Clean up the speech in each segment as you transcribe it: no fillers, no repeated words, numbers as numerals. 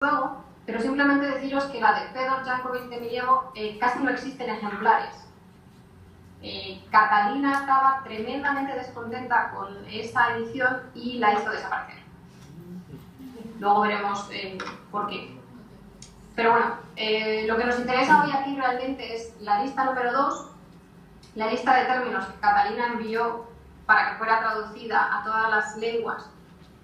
luego, pero simplemente deciros que la de Fedor, Jankovic, de Milievo casi no existen ejemplares. Catalina estaba tremendamente descontenta con esta edición y la hizo desaparecer. Luego veremos por qué. Pero bueno, lo que nos interesa hoy aquí realmente es la lista número 2, la lista de términos que Catalina envió para que fuera traducida a todas las lenguas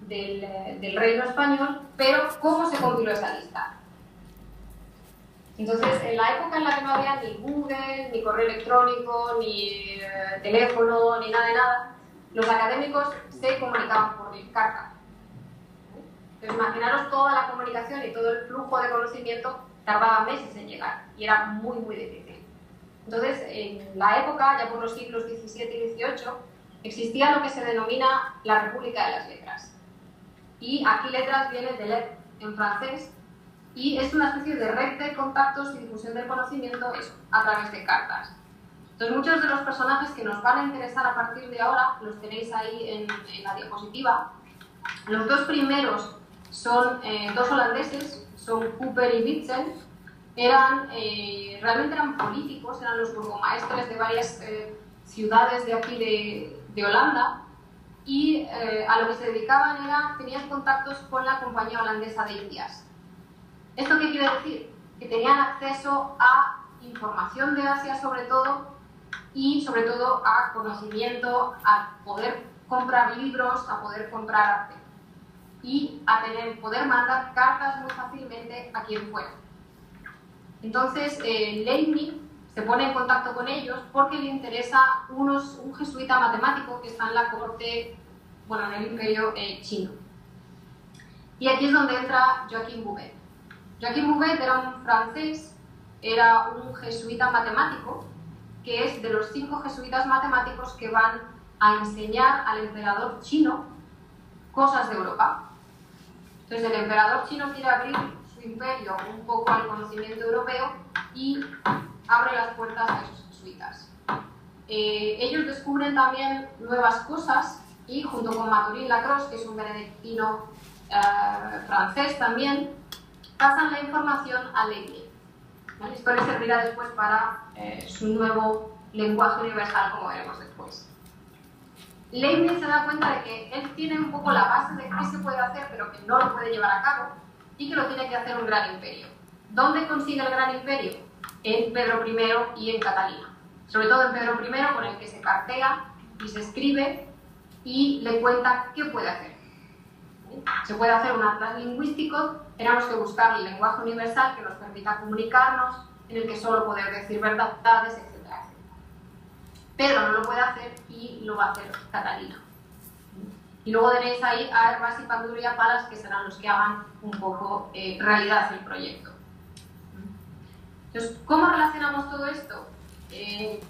del reino español, pero ¿cómo se compiló esa lista? Entonces, en la época en la que no había ni Google, ni correo electrónico, ni teléfono, ni nada de nada, los académicos se comunicaban por carta. Entonces, imaginaros toda la comunicación y todo el flujo de conocimiento tardaba meses en llegar y era muy, muy difícil. Entonces, en la época, ya por los siglos XVII y XVIII, existía lo que se denomina la República de las Letras. Y aquí letras viene de lettre en francés, y es una especie de red de contactos y difusión del conocimiento a través de cartas. Entonces, muchos de los personajes que nos van a interesar a partir de ahora los tenéis ahí en la diapositiva. Los dos primeros son dos holandeses, son Cooper y Witsen. Realmente eran políticos, eran los burgomaestres de varias ciudades de aquí de Holanda, y a lo que se dedicaban tenían contactos con la Compañía Holandesa de Indias. ¿Esto qué quiere decir? Que tenían acceso a información de Asia sobre todo, y sobre todo a conocimiento, a poder comprar libros, a poder comprar arte y a poder mandar cartas muy fácilmente a quien fuera. Entonces, Leibniz se pone en contacto con ellos porque le interesa un jesuita matemático que está en la corte, en el imperio chino. Y aquí es donde entra Joachim Bouvet. Joachim Bouvet era un francés, era un jesuita matemático, que es de los 5 jesuitas matemáticos que van a enseñar al emperador chino cosas de Europa. Entonces, el emperador chino quiere abrir su imperio un poco al conocimiento europeo y abre las puertas a esos jesuitas. Ellos descubren también nuevas cosas y, junto con Mathurin Lacroix, que es un benedictino francés también, pasan la información a Leibniz. ¿Vale? Esto le servirá después para su nuevo lenguaje universal, como veremos después. Leibniz se da cuenta de que él tiene un poco la base de qué se puede hacer, pero que no lo puede llevar a cabo, y que lo tiene que hacer un gran imperio. ¿Dónde consigue el gran imperio? En Pedro I y en Catalina. Sobre todo en Pedro I, con el que se cartea y se escribe y le cuenta qué puede hacer. Se puede hacer un atlas lingüístico, tenemos que buscar el lenguaje universal que nos permita comunicarnos, en el que solo poder decir verdades, etc. Pedro no lo puede hacer y lo va a hacer Catalina. Y luego tenéis ahí a Hervás y Panduria Palas, que serán los que hagan un poco realidad el proyecto. Entonces, ¿cómo relacionamos todo esto?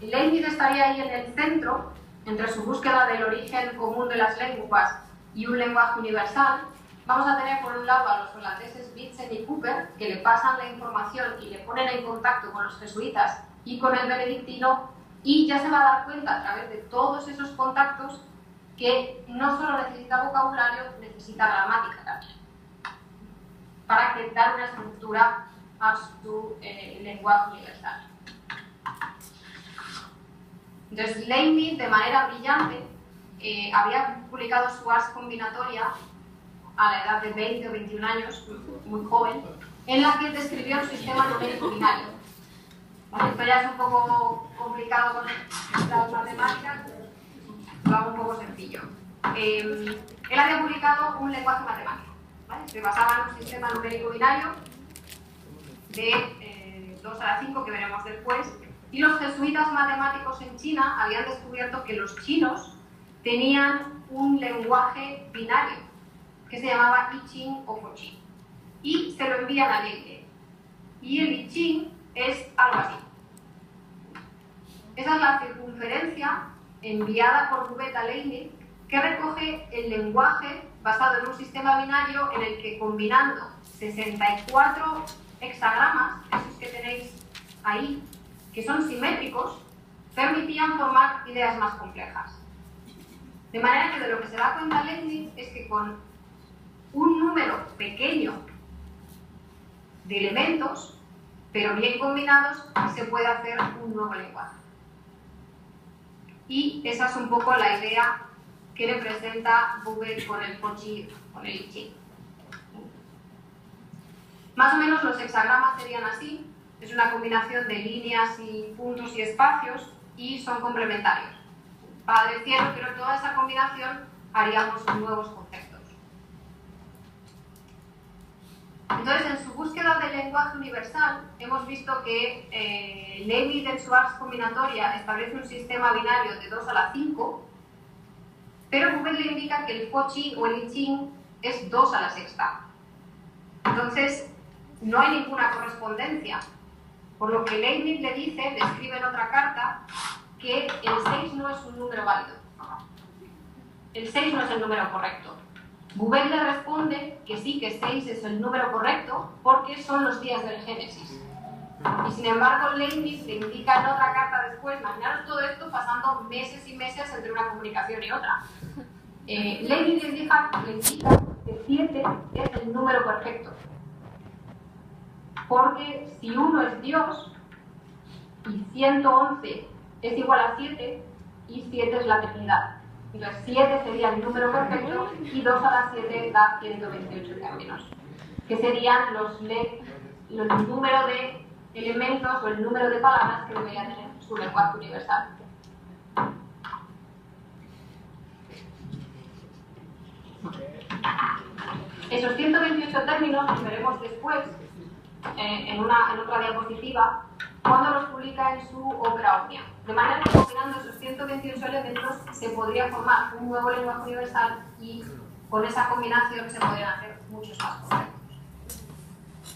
Leibniz estaría ahí en el centro, entre su búsqueda del origen común de las lenguas y un lenguaje universal. Vamos a tener por un lado a los holandeses Witsen y Cooper, que le pasan la información y le ponen en contacto con los jesuitas y con el benedictino, y ya se va a dar cuenta a través de todos esos contactos que no solo necesita vocabulario, necesita gramática también, para dar una estructura a su lenguaje universal. Entonces, Leibniz, de manera brillante, había publicado su Ars Combinatoria a la edad de 20 o 21 años, muy joven, en la que describió un sistema numérico binario. ¿Vale? Esto ya es un poco complicado con las matemáticas, lo hago un poco sencillo. Él había publicado un lenguaje matemático, ¿vale? Se basaba en un sistema numérico binario de 2 a la 5, que veremos después, y los jesuitas matemáticos en China habían descubierto que los chinos tenían un lenguaje binario que se llamaba I Ching o Fo Ching, y se lo envían a Leibniz. Y el I Ching es algo así. Esa es la circunferencia enviada por Bouvet a Leibniz, que recoge el lenguaje basado en un sistema binario en el que, combinando 64 hexagramas, esos que tenéis ahí, que son simétricos, permitían formar ideas más complejas. De manera que de lo que se da cuenta Leibniz es que con un número pequeño de elementos, pero bien combinados se puede hacer un nuevo lenguaje. Y esa es un poco la idea que representa Google con el Pochi, con el I Ching. Más o menos los hexagramas serían así, es una combinación de líneas y puntos y espacios y son complementarios. Padre cielo, pero toda esa combinación haríamos nuevos conceptos. Entonces, en su búsqueda del lenguaje universal, hemos visto que Leibniz en su Ars Combinatoria establece un sistema binario de 2 a la 5, pero Google le indica que el Pochi o el I Ching es 2 a la sexta. Entonces, no hay ninguna correspondencia. Por lo que Leibniz le dice, le escribe en otra carta, que el 6 no es un número válido. El 6 no es el número correcto. Google le responde que sí, que 6 es el número correcto porque son los días del Génesis. Y sin embargo, Leibniz le indica en otra carta después, imaginaros todo esto pasando meses y meses entre una comunicación y otra. Leibniz le indica que 7 es el número perfecto. Porque si 1 es Dios y 111 es igual a 7 y 7 es la Trinidad. Entonces 7 sería el número perfecto y 2 a la 7 da 128 términos, que serían los número de elementos o el número de palabras que debería tener su lenguaje universal. Esos 128 términos los veremos después en otra diapositiva, cuando los publica en su Opera Omnia. De manera que combinando esos 128 elementos se podría formar un nuevo lenguaje universal y con esa combinación se podrían hacer muchos más conceptos.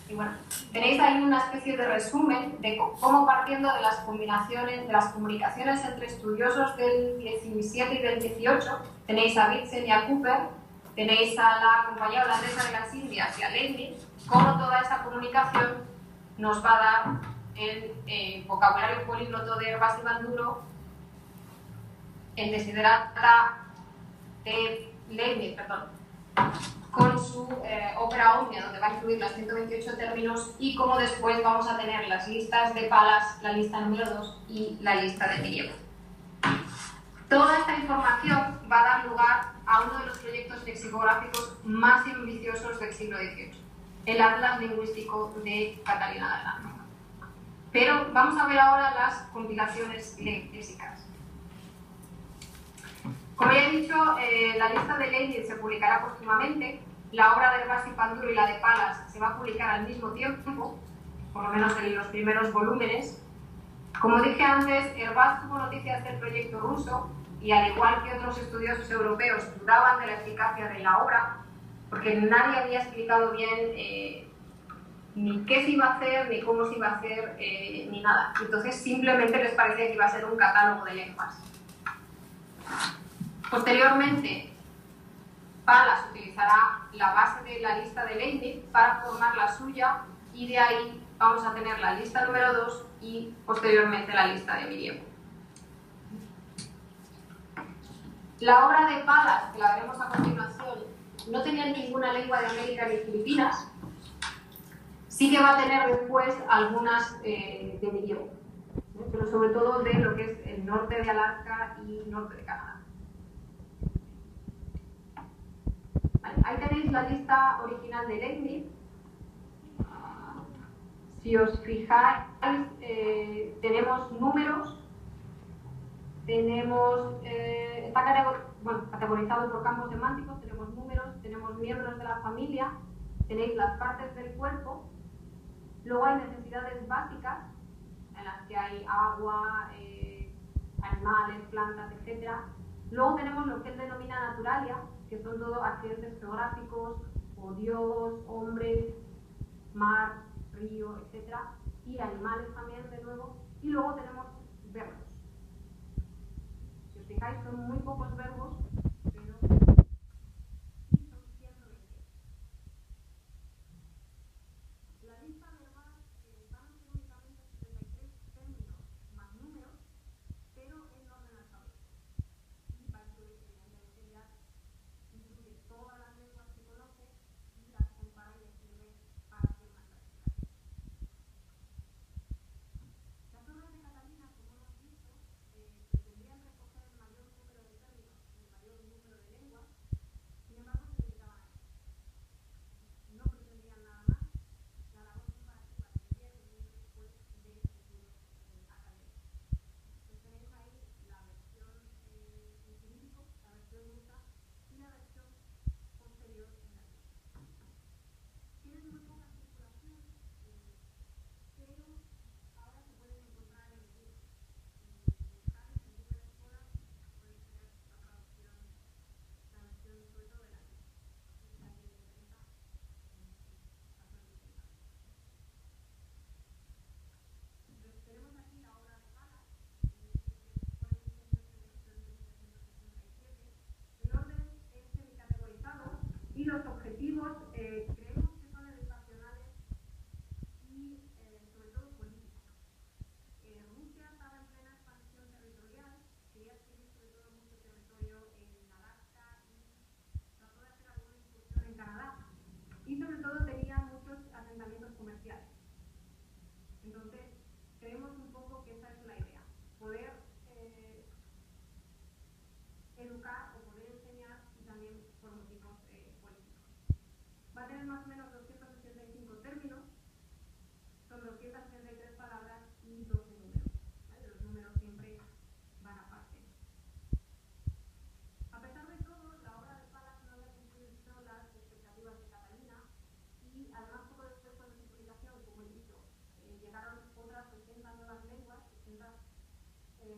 Y bueno, tenéis ahí una especie de resumen de cómo partiendo de las combinaciones, de las comunicaciones entre estudiosos del 17 y del 18, tenéis a Vincent y a Cooper, tenéis a la compañía holandesa de las Indias y a Leibniz, cómo toda esa comunicación nos va a dar el vocabulario polígloto de Herbás y Banduro, el desiderata de Leibniz, con su Opera Omnia, donde va a incluir los 128 términos, y cómo después vamos a tener las listas de Palas, la lista número 2 y la lista de Miriam. Toda esta información va a dar lugar a uno de los proyectos lexicográficos más ambiciosos del siglo XVIII, el Atlas Lingüístico de Catalina Lagrand. Pero vamos a ver ahora las compilaciones léxicas. Como ya he dicho, la lista de Leibniz se publicará póstumamente, la obra de Herbás y Panduro y la de Palas se va a publicar al mismo tiempo, por lo menos en los primeros volúmenes. Como dije antes, Herbás tuvo noticias del proyecto ruso y, al igual que otros estudiosos europeos, dudaban de la eficacia de la obra, porque nadie había explicado bien ni qué se iba a hacer, ni cómo se iba a hacer, ni nada. Entonces simplemente les parecía que iba a ser un catálogo de lenguas. Posteriormente, Palas utilizará la base de la lista de Leibniz para formar la suya, y de ahí vamos a tener la lista número 2 y posteriormente la lista de Miriam. La obra de Palas, que la veremos a continuación, no tenía ninguna lengua de América ni Filipinas. Sí que va a tener después algunas de Miriam, pero sobre todo de lo que es el norte de Alaska y norte de Canadá. Vale, ahí tenéis la lista original de Leibniz. Si os fijáis, tenemos números, está categorizado por campos semánticos, tenemos números, tenemos miembros de la familia, tenéis las partes del cuerpo, luego hay necesidades básicas, en las que hay agua, animales, plantas, etc. Luego tenemos lo que él denomina naturalia, que son todos accidentes geográficos, o Dios, hombre, mar, río, etc. Y animales también, de nuevo. Y luego tenemos verbos. Si os fijáis, son muy pocos verbos, pero sí son 120. La lista verbal van a ser únicamente 73 términos más números, pero en orden alfabético. Y va a incluir, evidentemente, ya incluye todas las lenguas que conoce y las compara y escribe para hacer una clasificación.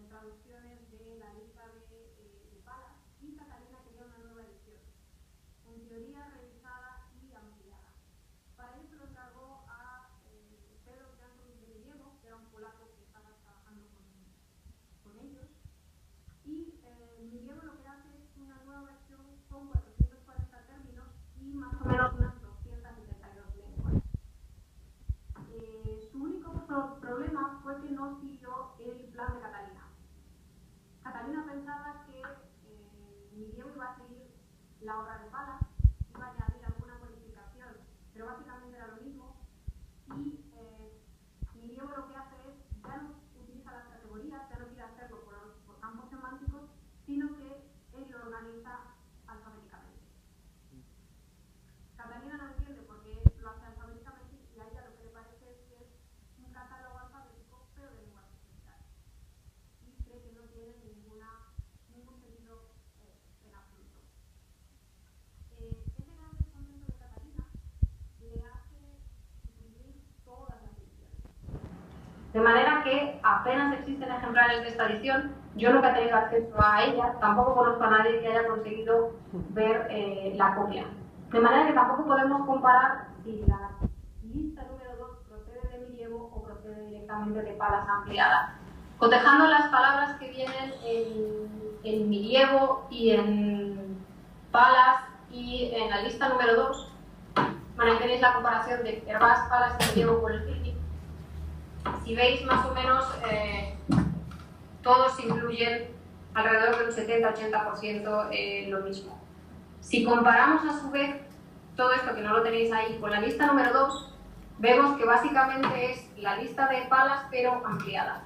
traducciones de la lista de Palas, y Catalina quería una nueva edición, en teoría revisada y ampliada. Para ello se lo encargó a Pedro Jankovic de Milievo, que era un polaco que estaba trabajando con ellos, y Milievo lo que hace es una nueva versión con 440 términos y más o menos unas 272 lenguas. Su único problema fue que no siguió el plan de Catalina. Catalina pensaba que Milievo iba a seguir la obra de Palas, iba a añadir alguna modificación, pero básicamente era lo mismo, y Milievo lo que hace es, ya no utiliza las categorías, ya no quiere hacerlo por campos semánticos, sino que él lo organiza alfabéticamente. Catalina no entiende por qué lo hace alfabéticamente, y a ella lo que le parece es que es un catálogo alfabético, pero de lenguas occidentales. Y cree que no tiene ningún sentido en absoluto. Ese gran descontento de Catalina le hace suprimir todas las ediciones. De manera que apenas existen ejemplares de esta edición. Yo nunca he tenido acceso a ella, tampoco conozco a nadie que haya conseguido ver la copia. De manera que tampoco podemos comparar si la lista número 2 procede de Milievo o procede directamente de Palas ampliada. Cotejando las palabras que vienen en Milievo y en Palas y en la lista número 2, bueno, ahí tenéis la comparación de Hervás, Palas y Milievo con el Crític. Si veis, más o menos todos incluyen alrededor de un 70-80% lo mismo. Si comparamos a su vez todo esto, que no lo tenéis ahí, con la lista número 2, vemos que básicamente es la lista de Palas pero ampliada.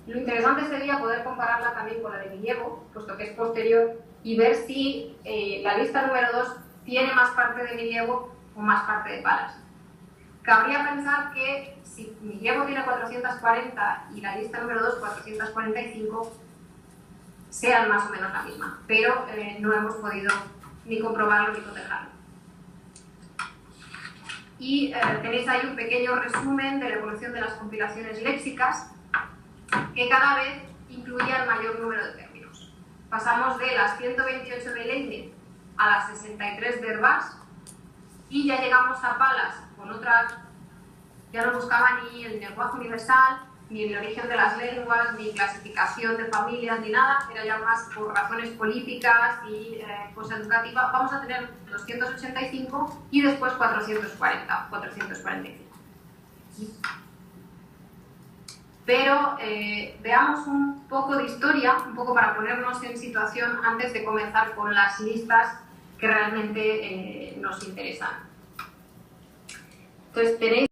Lo interesante sería poder compararla también con la de Milievo, puesto que es posterior, y ver si la lista número 2 tiene más parte de Milievo o más parte de Palas. Cabría pensar que si Milievo tiene 440 y la lista número 2 445, sean más o menos la misma, pero no hemos podido ni comprobarlo ni cotejarlo. Y tenéis ahí un pequeño resumen de la evolución de las compilaciones léxicas, que cada vez incluían mayor número de términos. Pasamos de las 128 de Leibniz a las 63 de Hervás, y ya llegamos a Palas con otras. Ya no buscaba ni el lenguaje universal, ni el origen de las lenguas, ni clasificación de familias, ni nada. Era ya más por razones políticas y cosa educativa. Vamos a tener 285 y después 445. Pero veamos un poco de historia, un poco para ponernos en situación antes de comenzar con las listas que realmente nos interesan. Entonces tenéis